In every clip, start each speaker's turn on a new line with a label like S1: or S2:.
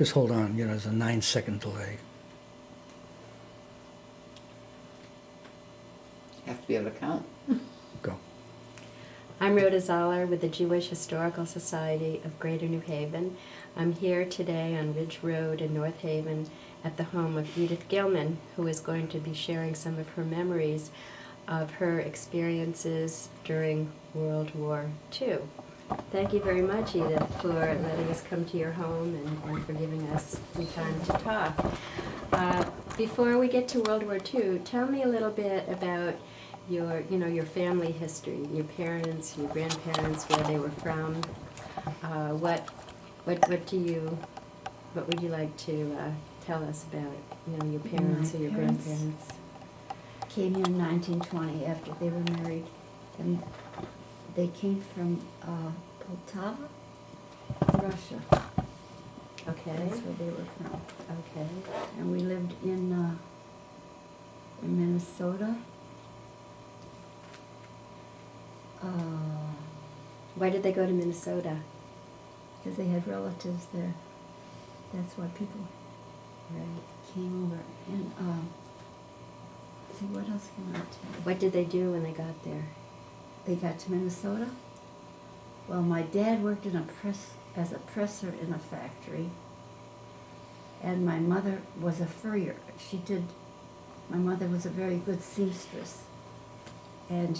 S1: Just hold on, there's a 9-second delay.
S2: Have to be able to count.
S1: Go.
S3: I'm Rhoda Zoller with the Jewish Historical Society of Greater New Haven. I'm here today on Ridge Road in North Haven at the home of Edith Gillman, who is going to be sharing some of her memories of her experiences during World War II. Thank you very much, Edith, for letting us come to your home and for giving us some time to talk. Before we get to World War II, tell me a little bit about your family history, your parents, your grandparents, where they were from. What would you like to tell us about your parents or your grandparents?
S4: Came here in 1920 after they were married, and they came from Poltava, Russia.
S3: Okay.
S4: That's where they were from.
S3: Okay.
S4: And we lived in Minnesota.
S3: Why did they go to Minnesota?
S4: Because they had relatives there. That's why people came over. And see, what else can I tell you?
S3: What did they do when they got there?
S4: They got to Minnesota. Well, my dad worked as a presser in a factory, and my mother was a furrier. My mother was a very good seamstress, and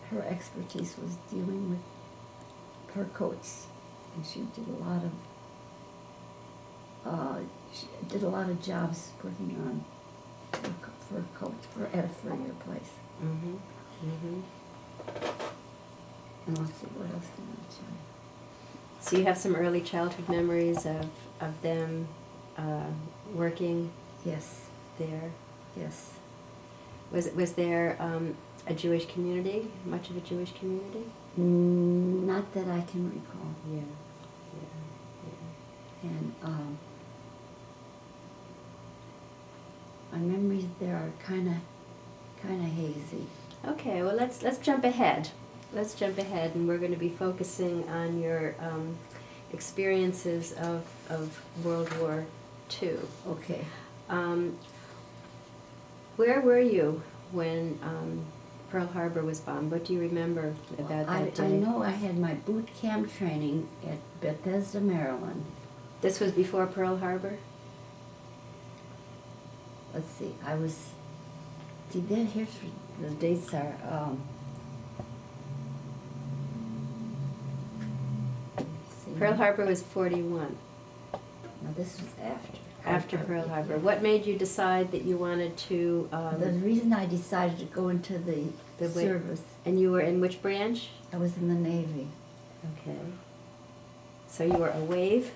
S4: her expertise was dealing with fur coats, and she did a lot of jobs working on fur coats at a furrier place.
S3: Mm-hmm. Mm-hmm.
S4: And let's see, what else can I tell you?
S3: So you have some early childhood memories of them working
S4: Yes,
S3: there.
S4: yes.
S3: Was there a Jewish community? Much of a Jewish community?
S4: Not that I can recall.
S3: Yeah.
S4: And my memories there are kind of hazy.
S3: Okay. Well, let's jump ahead. Let's jump ahead, and we're going to be focusing on your experiences of World War II.
S4: Okay.
S3: Where were you when Pearl Harbor was bombed? What do you remember about that day?
S4: I know I had my boot camp training at Bethesda, Maryland.
S3: This was before Pearl Harbor?
S4: Let's see, here's the dates are,
S3: Pearl Harbor was 41.
S4: No, this was after.
S3: After Pearl Harbor. What made you decide that you wanted to...
S4: The reason I decided to go into the service,
S3: And you were in which branch?
S4: I was in the Navy.
S3: Okay. So you were a wave?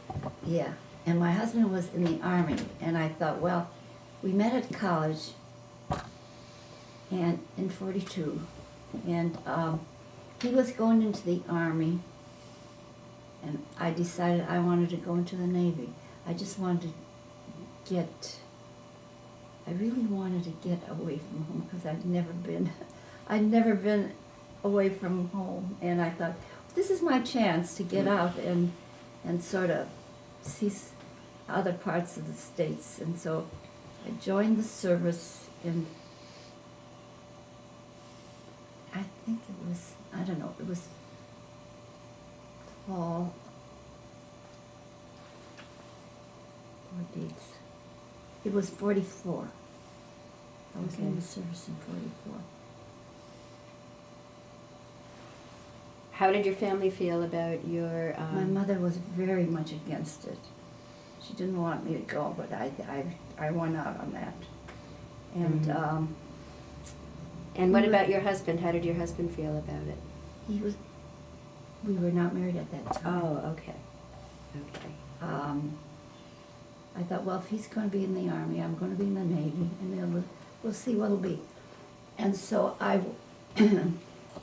S4: Yeah, and my husband was in the Army, and I thought, well, we met at college and in 42, and he was going into the Army, and I decided I wanted to go into the Navy. I just wanted to I really wanted to get away from home because I'd never been away from home, and I thought, this is my chance to get out and sort of see other parts of the States. And so I joined the service in, I think it was, I don't know, it was fall, what dates? It was 44. I was in the service in 44.
S3: How did your family feel about your...
S4: My mother was very much against it. She didn't want me to go, but I won out on that. And
S3: And what about your husband? How did your husband feel about it?
S4: we were not married at that time.
S3: Oh, okay. Okay.
S4: I thought, well, if he's going to be in the Army, I'm going to be in the Navy, and then we'll see what it'll be. And so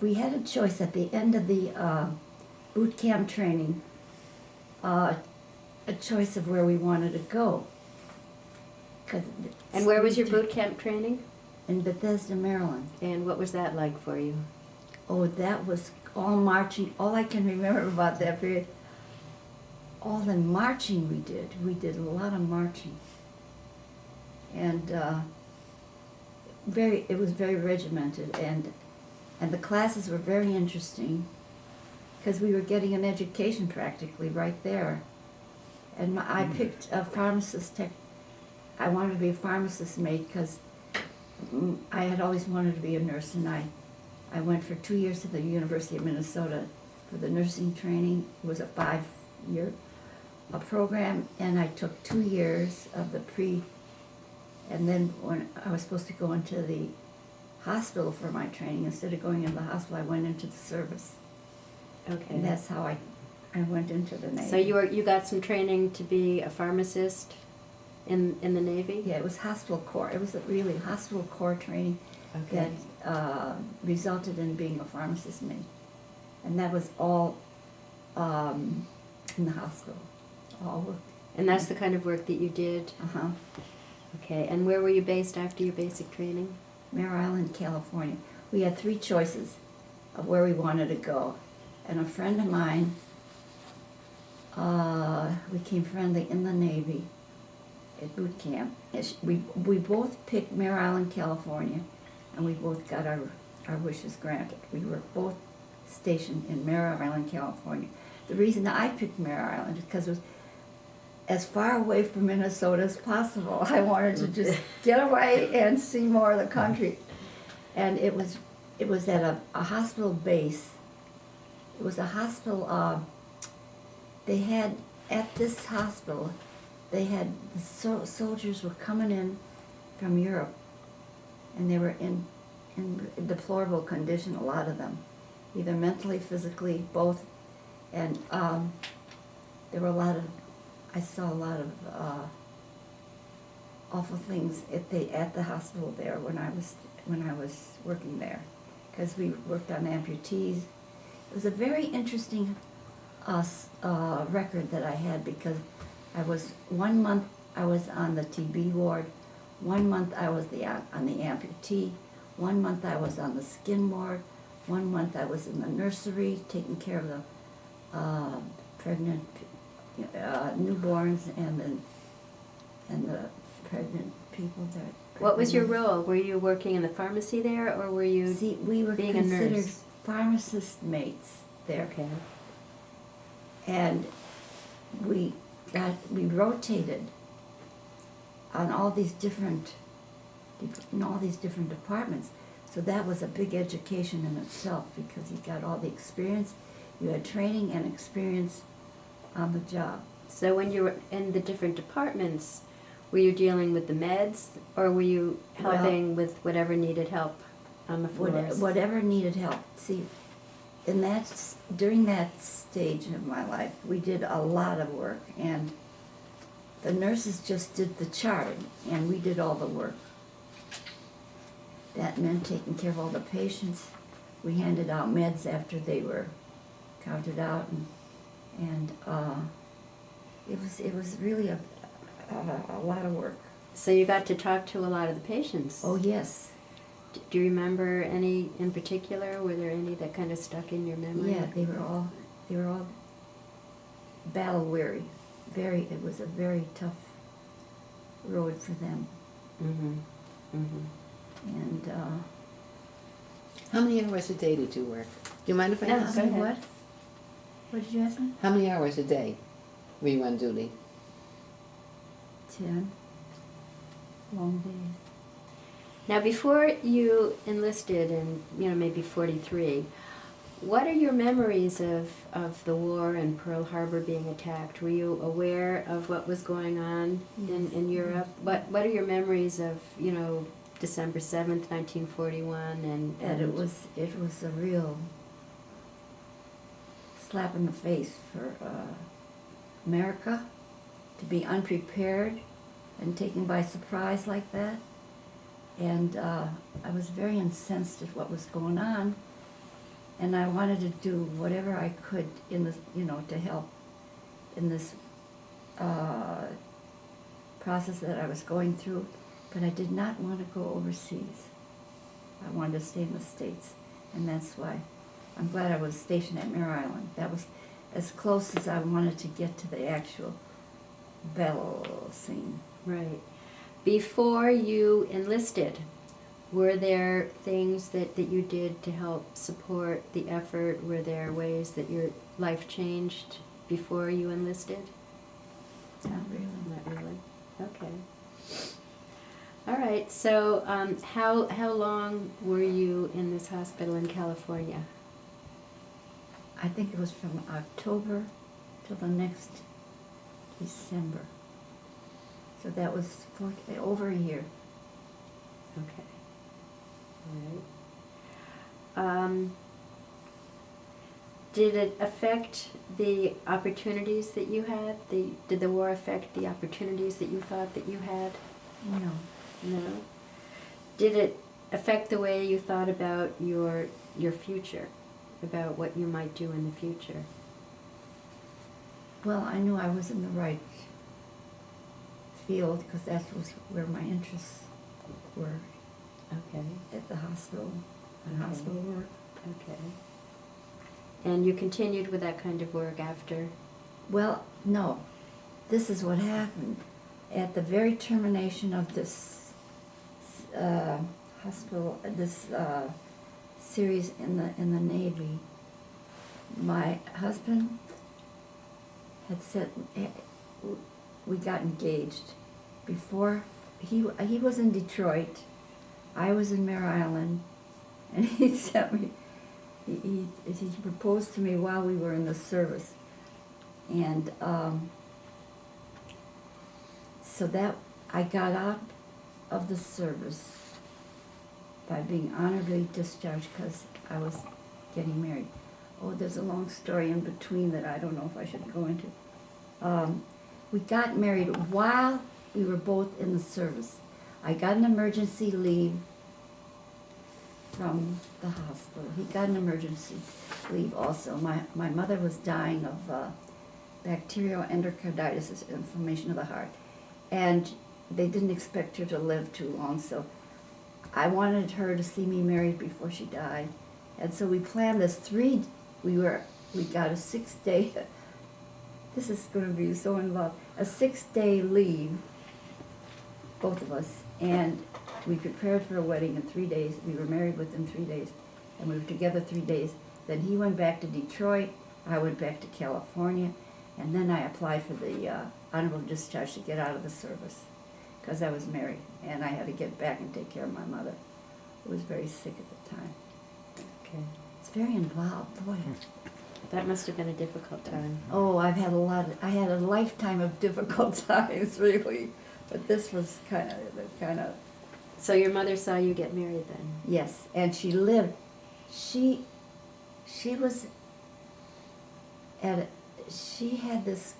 S4: we had a choice at the end of the boot camp training, a choice of where we wanted to go.
S3: And where was your boot camp training?
S4: In Bethesda, Maryland.
S3: And what was that like for you?
S4: Oh, that was all marching. All I can remember about that period, all the marching we did. We did a lot of marching. And it was very regimented, and the classes were very interesting because we were getting an education practically right there. And I picked a pharmacist tech. I wanted to be a pharmacist mate because I had always wanted to be a nurse, and I went for 2 years to the University of Minnesota for the nursing training. It was a 5-year program, and I took 2 years of the and then when I was supposed to go into the hospital for my training, instead of going into the hospital, I went into the service.
S3: Okay.
S4: And that's how I went into the Navy.
S3: So you got some training to be a pharmacist in the Navy?
S4: Yeah, it was hospital corps. It was really hospital corps training
S3: Okay.
S4: that resulted in being a pharmacist mate. And that was all in the hospital. All work.
S3: And that's the kind of work that you did?
S4: Uh-huh.
S3: Okay. And where were you based after your basic training?
S4: Mare Island, California. We had 3 choices of where we wanted to go. And a friend of mine, we became friendly in the Navy at boot camp. We both picked Mare Island, California, and we both got our wishes granted. We were both stationed in Mare Island, California. The reason I picked Mare Island is because it was as far away from Minnesota as possible. I wanted to just get away and see more of the country. And it was at a hospital base. It was a hospital, they had, at this hospital, they had, the soldiers were coming in from Europe, and they were in deplorable condition, a lot of them, either mentally, physically, both. And there were I saw a lot of awful things at the hospital there when I was working there, because we worked on amputees. It was a very interesting record that I had, because 1 month I was on the TB ward, 1 month I was on the amputee, 1 month I was on the skin ward, 1 month I was in the nursery taking care of the pregnant newborns and the pregnant people that.
S3: What was your role? Were you working in the pharmacy there, or were you
S4: We were
S3: being a
S4: considered
S3: nurse?
S4: pharmacist mates there.
S3: Okay.
S4: And we rotated on all these different departments. So that was a big education in itself, because you got all the experience, you had training and experience on the job.
S3: So when you were in the different departments, were you dealing with the meds, or were you helping with whatever needed help on the floors?
S4: Whatever needed help. See, during that stage of my life, we did a lot of work, and the nurses just did the charting, and we did all the work. That meant taking care of all the patients. We handed out meds after they were counted out, and it was really a lot of work.
S3: So you got to talk to a lot of the patients.
S4: Oh yes.
S3: Do you remember any in particular? Were there any that kind of stuck in your memory?
S4: Yeah, they were all battle weary. It was a very tough road for them.
S3: Mm-hmm. Mm-hmm.
S4: And
S2: How many hours a day did you work? Do you mind if I
S3: No,
S2: ask?
S3: go ahead.
S4: what? What did you ask me?
S2: How many hours a day were you on duty?
S4: 10 long days.
S3: Now, before you enlisted in, maybe 43, what are your memories of the war and Pearl Harbor being attacked? Were you aware of what was going on in Europe? What are your memories of, December 7th, 1941?
S4: And it was a real slap in the face for America to be unprepared and taken by surprise like that. And I was very incensed at what was going on, and I wanted to do whatever I could in this, to help in this process that I was going through. But I did not want to go overseas. I wanted to stay in the States, and that's why I'm glad I was stationed at Mare Island. as close as I wanted to get to the actual battle scene.
S3: Right. Before you enlisted, were there things that you did to help support the effort? Were there ways that your life changed before you enlisted?
S4: Not really.
S3: Not really. Okay. All right. So, how long were you in this hospital in California?
S4: I think it was from October till the next December. So that was over a year.
S3: Okay. All right. Did it affect the opportunities that you had? Did the war affect the opportunities that you thought that you had?
S4: No.
S3: No. Did it affect the way you thought about your future, about what you might do in the future?
S4: Well, I knew I was in the right field because that was where my interests were
S3: Okay.
S4: at the hospital and
S3: Okay.
S4: hospital work.
S3: Okay. And you continued with that kind of work after?
S4: Well, no. This is what happened. At the very termination of this hospital, this series in the Navy, my husband had said we got engaged. Before he was in Detroit, I was in Mare Island, and he sent me. He proposed to me while we were in the service, and so that I got out of the service by being honorably discharged because I was getting married. Oh, there's a long story in between that I don't know if I should go into. We got married while we were both in the service. I got an emergency leave from the hospital. He got an emergency leave also. My mother was dying of bacterial endocarditis, inflammation of the heart. And they didn't expect her to live too long, so I wanted her to see me married before she died. And so we planned this we got a 6-day, this is going to be so involved, a 6-day leave, both of us, and we prepared for a wedding in 3 days. We were married within 3 days, and we were together 3 days. Then he went back to Detroit, I went back to California, and then I applied for the honorable discharge to get out of the service because I was married, and I had to get back and take care of my mother, who was very sick at the time.
S3: Okay.
S4: It's very involved, boy.
S3: That must have been a difficult time.
S4: Oh, I had a lifetime of difficult times, really. But this was kind of,
S3: So your mother saw you get married then?
S4: yes. And she lived, she was she had this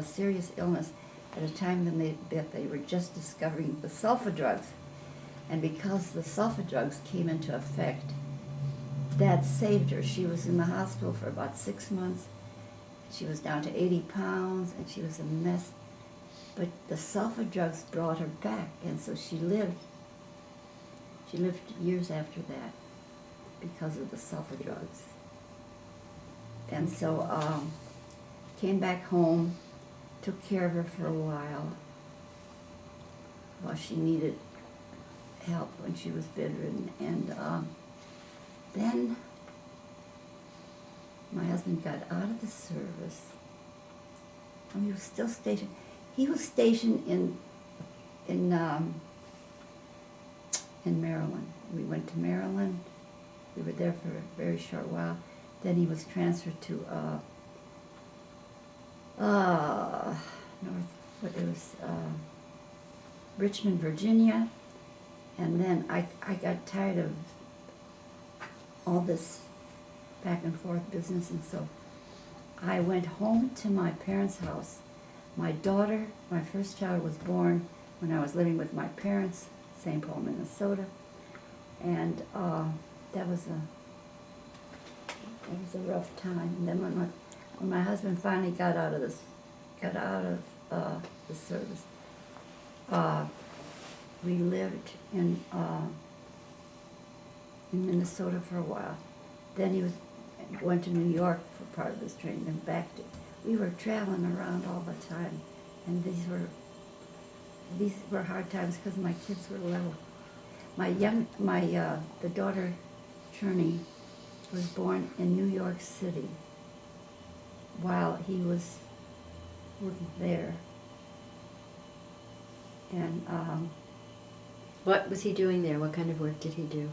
S4: serious illness at a time that they were just discovering the sulfa drugs. And because the sulfa drugs came into effect, that saved her. She was in the hospital for about 6 months. She was down to 80 pounds, and she was a mess. But the sulfa drugs brought her back, and so she lived. She lived years after that because of the sulfa drugs. And so came back home, took care of her for a while she needed help when she was bedridden. And then my husband got out of the service. He was still stationed. He was stationed in Maryland. We went to Maryland. We were there for a very short while. Then he was transferred to Richmond, Virginia. And then I got tired of all this back and forth business, and so I went home to my parents' house. My daughter, my first child, was born when I was living with my parents, St. Paul, Minnesota, and that was a rough time. And then when my husband finally got out of the service, we lived in Minnesota for a while. Then and went to New York for part of his training and back to, we were traveling around all the time. And these were hard times because my kids were little. The daughter, Cherney, was born in New York City while he was working there. And
S3: What was he doing there? What kind of work did he do?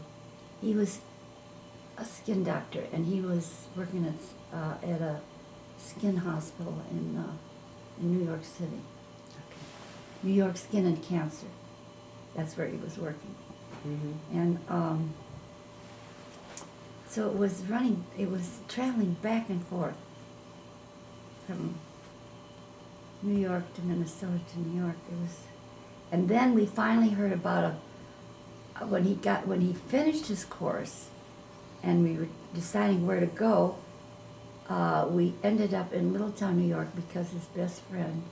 S4: he was a skin doctor, and he was working at a skin hospital in New York City. New York Skin and Cancer. That's where he was working.
S3: Mm-hmm.
S4: And so it was traveling back and forth from New York to Minnesota to New York. And then we finally heard about when he finished his course, and we were deciding where to go. We ended up in Middletown, New York, because his best friend,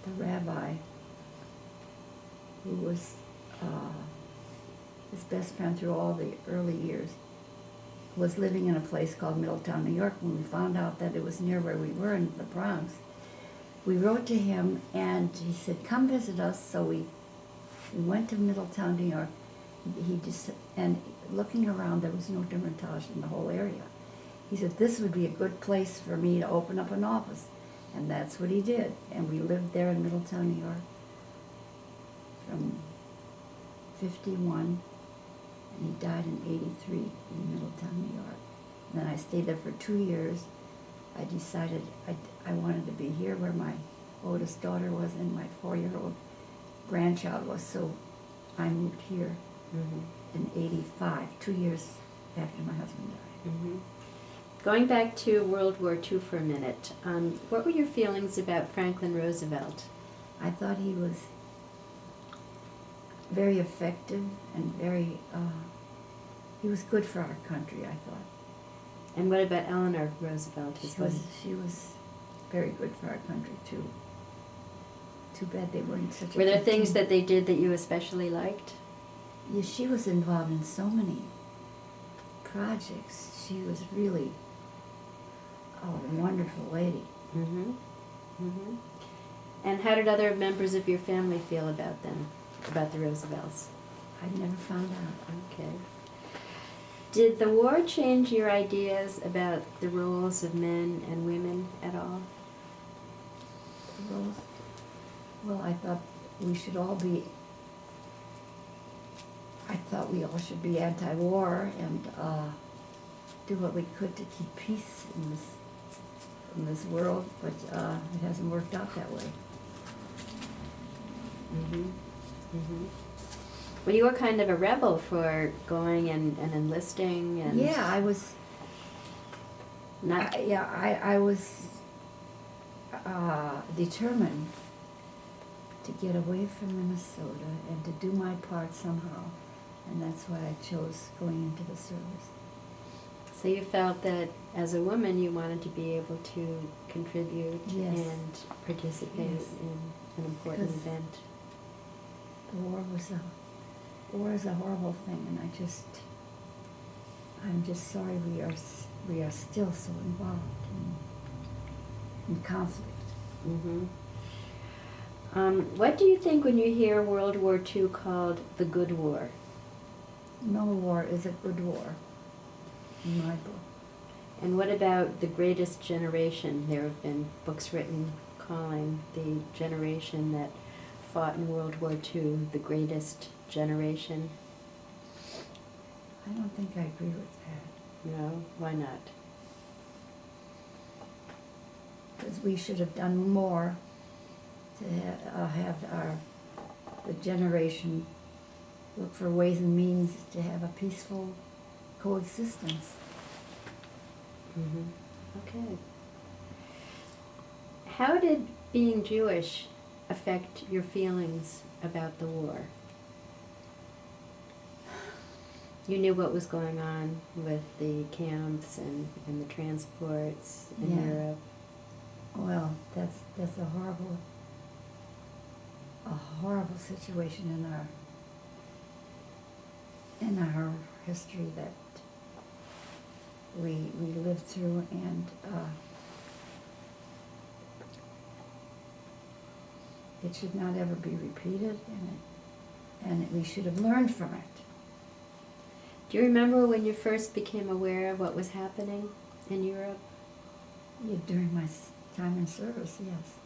S4: the rabbi, who was his best friend through all the early years, was living in a place called Middletown, New York. When we found out that it was near where we were in the Bronx, we wrote to him, and he said, "Come visit us." So we went to Middletown, New York. And looking around, there was no dermatologist in the whole area. He said, "This would be a good place for me to open up an office." And that's what he did. And we lived there in Middletown, New York from 51, and he died in 83 in Middletown, New York. And then I stayed there for 2 years. I decided I wanted to be here where my oldest daughter was and my 4-year-old grandchild was, so I moved here in 85, 2 years after my husband died.
S3: Mm-hmm. Going back to World War II for a minute, what were your feelings about Franklin Roosevelt?
S4: I thought he was very effective and he was good for our country, I thought.
S3: And what about Eleanor Roosevelt?
S4: She was very good for our country, too. Too bad they weren't such a
S3: Were there
S4: good
S3: things
S4: team.
S3: that they did that you especially liked?
S4: Yeah, she was involved in so many projects. She was really a wonderful lady.
S3: Mm-hmm. Mm-hmm. And how did other members of your family feel about them, about the Roosevelts?
S4: I never found out.
S3: Okay. Did the war change your ideas about the roles of men and women at all?
S4: Well, I thought we all should be anti-war and do what we could to keep peace in this world, but it hasn't worked out that way.
S3: Mm-hmm. Mm-hmm. Well, you were kind of a rebel for going and enlisting and...
S4: Yeah, I was.
S3: Not...
S4: I was determined to get away from Minnesota and to do my part somehow, and that's why I chose going into the service.
S3: So you felt that as a woman you wanted to be able to contribute
S4: Yes.
S3: and participate
S4: Yes.
S3: in an important
S4: Because
S3: event.
S4: The war is a horrible thing, and I'm just sorry we are still so involved in conflict.
S3: Mm-hmm. What do you think when you hear World War II called the Good War?
S4: No war is a good war, in my book.
S3: And what about the greatest generation? There have been books written calling the generation that fought in World War II the greatest generation.
S4: I don't think I agree with that.
S3: No? Why not?
S4: Because we should have done more to have the generation look for ways and means to have a peaceful coexistence.
S3: Mm-hmm. Okay. How did being Jewish affect your feelings about the war? You knew what was going on with the camps and the transports in
S4: Yeah.
S3: Europe.
S4: Well, that's a horrible situation in our history that we lived through, and it should not ever be repeated, and we should have learned from it.
S3: Do you remember when you first became aware of what was happening in Europe?
S4: Yeah, during my time in service, yes.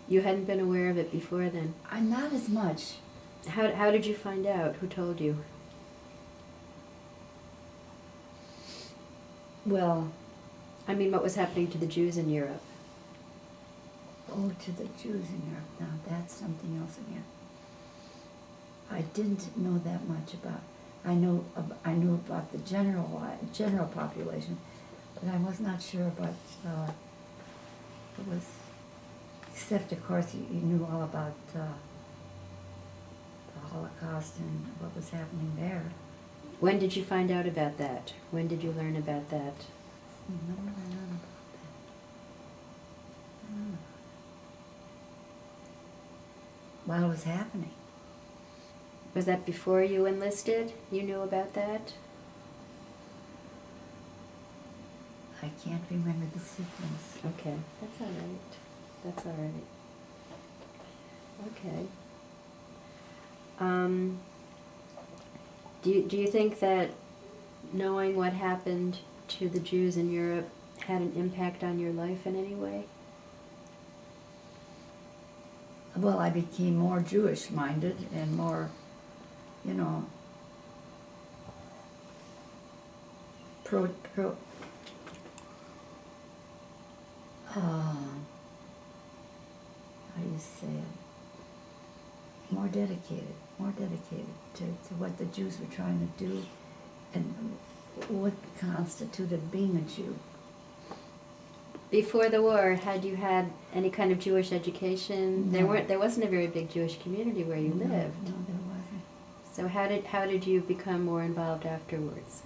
S3: You hadn't been aware of it before then.
S4: Not as much.
S3: How did you find out? Who told you?
S4: Well,
S3: I mean, what was happening to the Jews in Europe?
S4: oh, to the Jews in Europe. Now that's something else again. I didn't know that much about. I knew about the general population, but I was not sure about. It was, except of course you knew all about the Holocaust and what was happening there.
S3: When did you find out about that? When did you learn about that?
S4: When did I learn about that? While it was happening.
S3: Was that before you enlisted? You knew about that?
S4: I can't remember the sequence.
S3: Okay, that's all right. That's all right. Okay. Do you think that knowing what happened to the Jews in Europe had an impact on your life in any way?
S4: Well, I became more Jewish-minded and more, you know, how do you say it? More dedicated to what the Jews were trying to do and what constituted being a Jew.
S3: Before the war, had you had any kind of Jewish education?
S4: No.
S3: There wasn't a very big Jewish community where you
S4: No,
S3: lived.
S4: No, there wasn't.
S3: So how did you become more involved afterwards?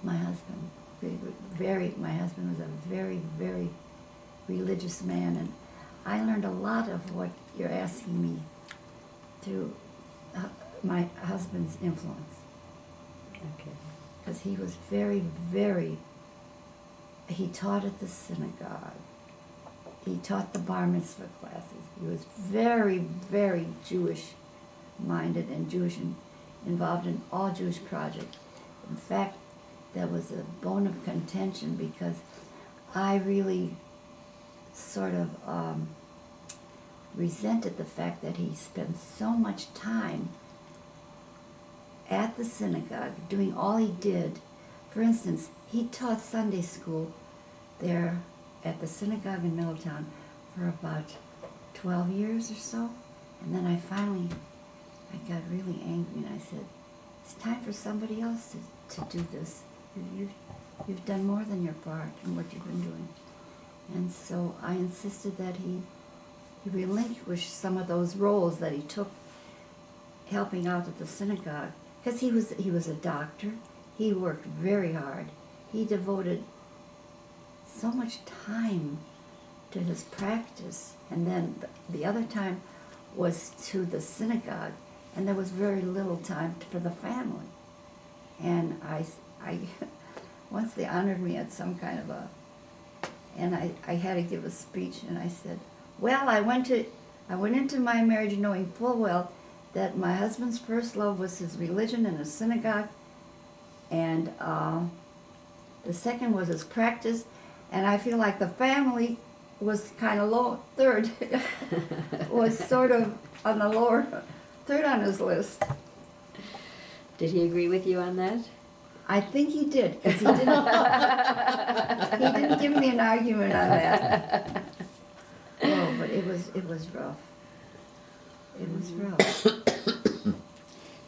S4: My husband, my husband was a very, very religious man, and I learned a lot of what you're asking me through my husband's influence.
S3: Okay.
S4: Because he was very, very, he taught at the synagogue. He taught the bar mitzvah classes. He was very, very Jewish-minded and involved in all Jewish projects. In fact, that was a bone of contention because I really sort of resented the fact that he spent so much time at the synagogue doing all he did. For instance, he taught Sunday school there at the synagogue in Middletown for about 12 years or so. And then I got really angry and I said, it's time for somebody else to do this. You've done more than your part in what you've been doing. And so I insisted that he relinquish some of those roles that he took helping out at the synagogue. Because he was a doctor. He worked very hard. He devoted so much time to his practice. And then the other time was to the synagogue. And there was very little time for the family. And I once they honored me at some kind of and I had to give a speech, and I said, well, I went into my marriage knowing full well that my husband's first love was his religion and his synagogue, and the second was his practice, and I feel like the family was kind of low, third, was sort of on the lower, third on his list.
S3: Did he agree with you on that?
S4: I think he did, because he didn't give me an argument on that. Oh, but it was rough. It was rough.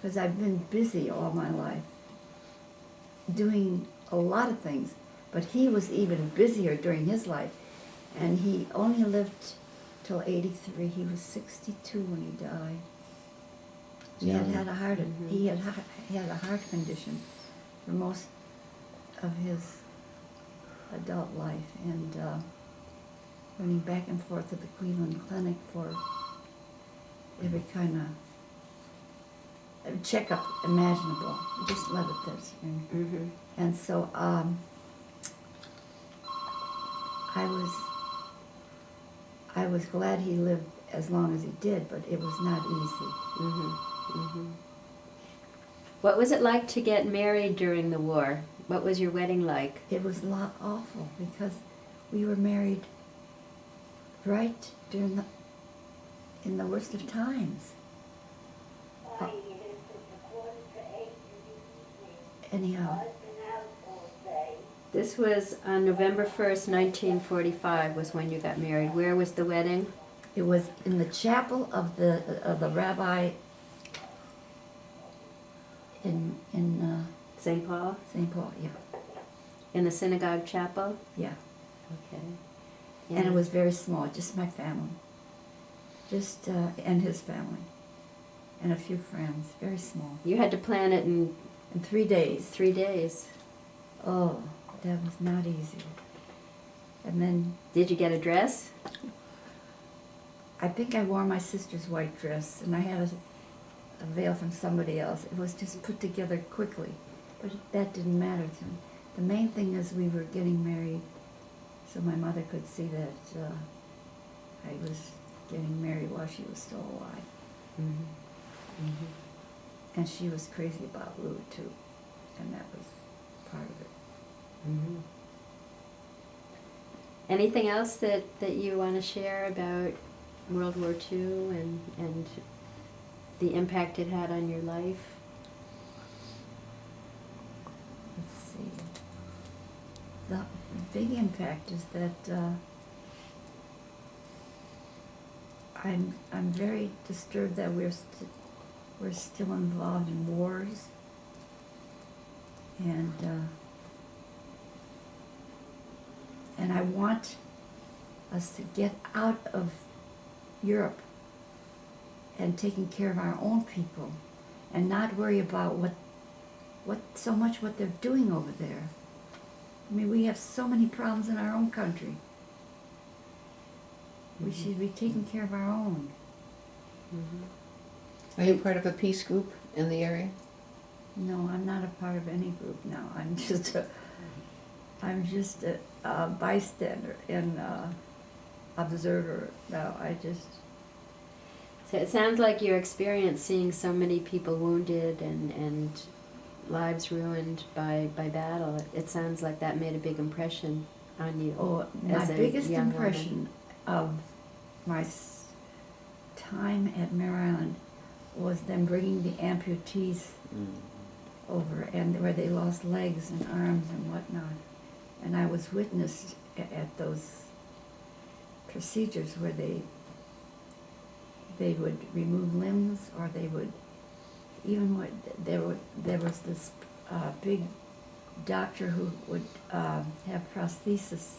S4: Because I've been busy all my life, doing a lot of things, but he was even busier during his life, and he only lived till 83. He was 62 when he died. He had a heart condition for most of his adult life, and running back and forth to the Cleveland Clinic for every kind of checkup imaginable. Just love it this.
S3: Mm-hmm.
S4: And so I was glad he lived as long as he did, but it was not easy.
S3: What was it like to get married during the war? What was your wedding like?
S4: It was awful because we were married right in the worst of times. Anyhow,
S3: This was on November 1st, 1945 was when you got married. Where was the wedding?
S4: it was in the chapel of the rabbi in
S3: St. Paul?
S4: St. Paul. Yeah,
S3: In the synagogue chapel?
S4: yeah.
S3: Okay.
S4: And it was very small, just my family, and his family, and a few friends. Very small.
S3: You had to plan it in
S4: In 3 days.
S3: 3 days.
S4: Oh, that was not easy. And then
S3: Did you get a dress?
S4: I think I wore my sister's white dress, and I had a veil from somebody else. It was just put together quickly, but that didn't matter to me. The main thing is we were getting married, so my mother could see that I was getting married while she was still alive. And she was crazy about Lou, too, and that was part of it.
S3: Anything else that you want to share about World War II and the impact it had on your life?
S4: Let's see. The big impact is that I'm very disturbed that we're still involved in wars, and I want us to get out of Europe and taking care of our own people, and not worry about what they're doing over there. I mean, we have so many problems in our own country. We should be taking care of our own.
S2: Are you part of a peace group in the area?
S4: No, I'm not a part of any group now. I'm just a bystander and observer now.
S3: So it sounds like your experience seeing so many people wounded and lives ruined by battle, it sounds like that made a big impression on you.
S4: Oh, my
S3: as a
S4: biggest
S3: young
S4: impression of my time at Mare Island was them bringing the amputees over, and where they lost legs and arms and whatnot. And I was witness at those procedures where they would remove limbs, or they would there was this big doctor who would have prosthesis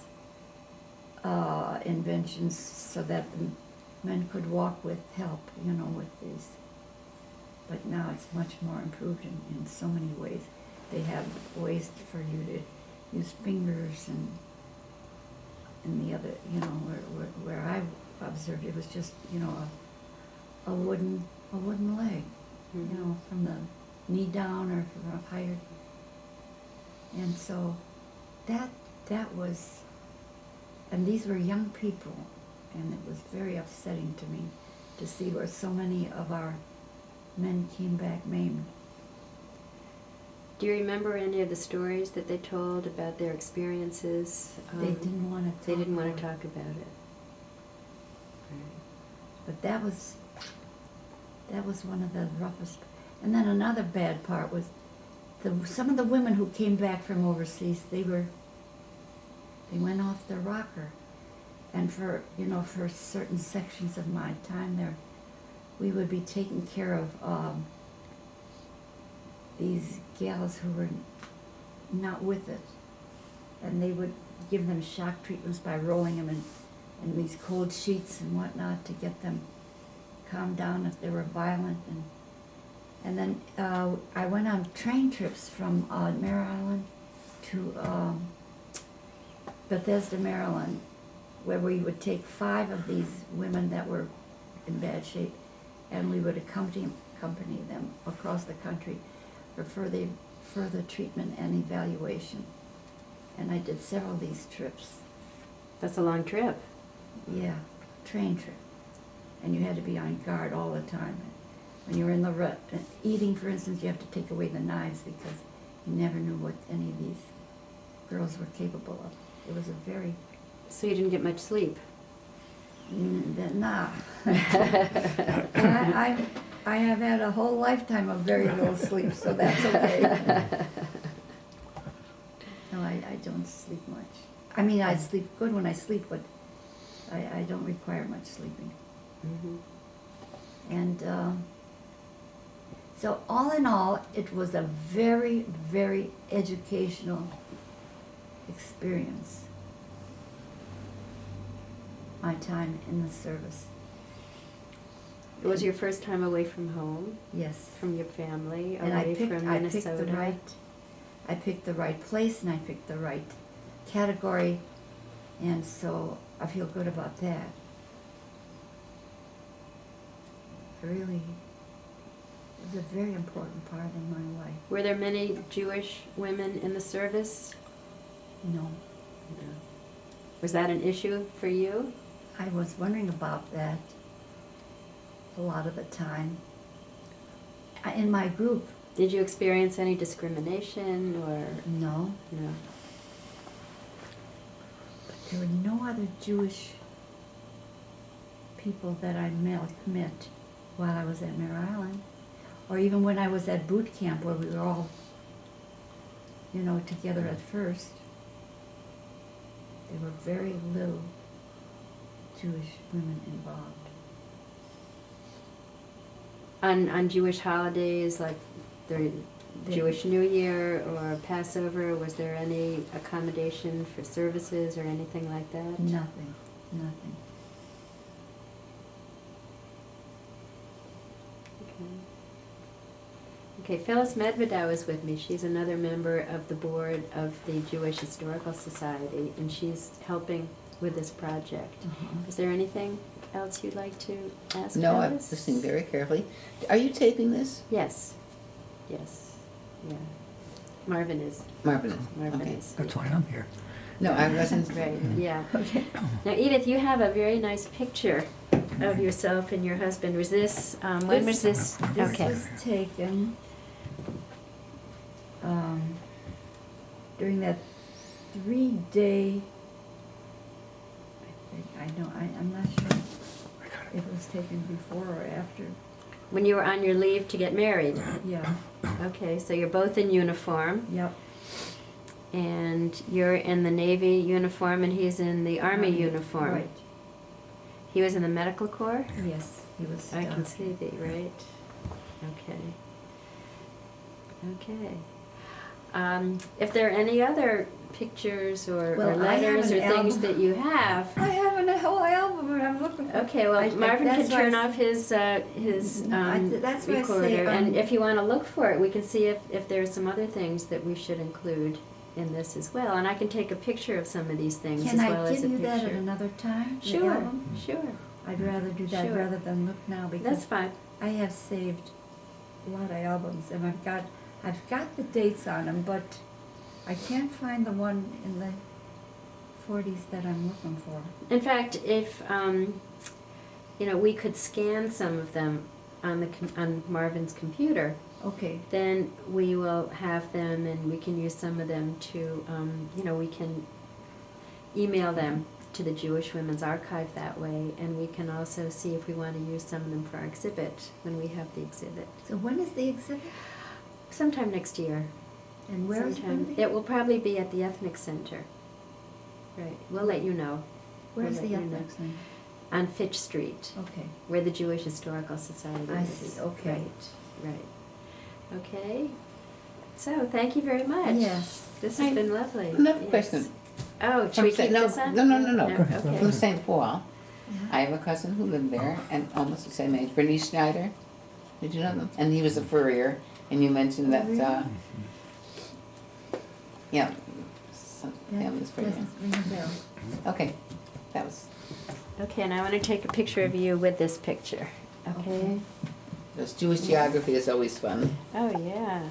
S4: inventions so that the men could walk with help, with these. But now it's much more improved in so many ways. They have ways for you to use fingers, and the other, where I observed, it was just, a wooden leg, from the knee down or from up higher. And so that was, and these were young people, and it was very upsetting to me to see where so many of our men came back maimed.
S3: Do you remember any of the stories that they told about their experiences?
S4: They didn't want to talk.
S3: They didn't want to
S4: about
S3: talk about it.
S4: But that was one of the roughest. And then another bad part was some of the women who came back from overseas. They went off their rocker, and for certain sections of my time there, we would be taking care of these gals who were not with it, and they would give them shock treatments by rolling them in these cold sheets and whatnot to get them calmed down if they were violent. And then I went on train trips from Mare Island to Bethesda, Maryland, where we would take 5 of these women that were in bad shape, and we would accompany them across the country for further treatment and evaluation. And I did several of these trips.
S3: That's a long trip.
S4: Yeah, train trip. And you had to be on guard all the time. When you were in the eating, for instance, you have to take away the knives because you never knew what any of these girls were capable of. It was a very,
S3: So you didn't get much sleep.
S4: nah. I have had a whole lifetime of very little sleep, so that's okay. No, I don't sleep much. I mean, I sleep good when I sleep, but I don't require much sleeping.
S3: Mm-hmm.
S4: And so all in all, it was a very, very educational experience, my time in the service.
S3: It was your first time away from home,
S4: Yes.
S3: from your family,
S4: And
S3: away from Minnesota.
S4: I picked the right place and I picked the right category, and so I feel good about that. Really, it was a very important part in my life.
S3: Were there many Jewish women in the service?
S4: No,
S3: No. Was that an issue for you?
S4: I was wondering about that a lot of the time. In my group,
S3: Did you experience any discrimination or
S4: no,
S3: no?
S4: there were no other Jewish people that I met while I was at Mare Island, or even when I was at boot camp where we were all, together at first. There were very little Jewish women involved.
S3: On Jewish holidays like the
S4: The-
S3: Jewish New Year or Passover, was there any accommodation for services or anything like that?
S4: Nothing, nothing.
S3: Okay, Phyllis Medvedow is with me. She's another member of the board of the Jewish Historical Society, and she's helping with this project. Is there anything else you'd like to ask
S2: No, I'm
S3: Phyllis?
S2: listening very carefully. Are you taping this?
S3: Yes, yes, yeah. Marvin is.
S2: Marvelous.
S3: Marvin
S2: Okay.
S3: is.
S1: That's why I'm here.
S2: No, I wasn't.
S3: Right, yeah.
S4: Okay.
S3: Now, Edith, you have a very nice picture of yourself and your husband. Was this, when was this?
S4: This
S3: Okay.
S4: was taken during that 3-day, I'm not sure if it was taken before or after.
S3: When you were on your leave to get married?
S4: Yeah,
S3: Okay, so you're both in uniform,
S4: yep.
S3: and you're in the Navy uniform and he's in the Army uniform.
S4: Right,
S3: He was in the medical corps?
S4: yes, he was.
S3: I can see the, right? Okay. Okay. If there are any other pictures or
S4: Well, I have
S3: letters or
S4: an
S3: things
S4: album.
S3: that you have,
S4: I have a whole album and I'm looking for.
S3: okay, well, Marvin can
S4: that's why
S3: turn
S4: I-
S3: off his
S4: that's why I say,
S3: recorder, and if you want to look for it, we can see if there's some other things that we should include in this as well. And I can take a picture of some of these things
S4: Can
S3: as
S4: I
S3: well as a
S4: give you
S3: picture.
S4: that at another time? the
S3: Sure,
S4: album?
S3: sure,
S4: I'd rather do that
S3: Sure.
S4: rather than look now
S3: that's
S4: because
S3: fine.
S4: I have saved a lot of albums and I've got the dates on them, but I can't find the one in the 40s that I'm looking for.
S3: In fact, if we could scan some of them on Marvin's computer,
S4: Okay,
S3: then we will have them, and we can use some of them to, we can email them to the Jewish Women's Archive that way, and we can also see if we want to use some of them for our exhibit when we have the exhibit.
S4: so when is the exhibit
S3: Sometime next year.
S4: and where is it going to be?
S3: It will probably be at the Ethnic Center. Right, we'll let you know.
S4: Where's
S3: we'll
S4: the
S3: let you know.
S4: ethnic thing?
S3: On Fitch Street,
S4: Okay,
S3: where the Jewish Historical Society
S4: I
S3: is.
S4: see, okay.
S3: Right. Okay. So, thank you very much.
S4: Yes.
S3: This has
S2: Hi.
S3: been lovely.
S2: Another
S3: Yes.
S2: question.
S3: Oh, should we keep
S2: No,
S3: this on?
S2: no.
S3: Okay.
S2: From St. Paul.
S4: Yeah.
S2: I have a cousin who lived there and almost the same age, Bernice Schneider. Did you know them? And he was a furrier, and you mentioned that,
S4: Really?
S2: yeah, some
S4: Yeah,
S2: families furrier.
S4: doesn't ring a bell.
S2: Okay, that was,
S3: Okay, and I want to take a picture of you with this picture. Okay?
S4: Okay.
S2: this Jewish geography is always fun.
S3: Oh, yeah.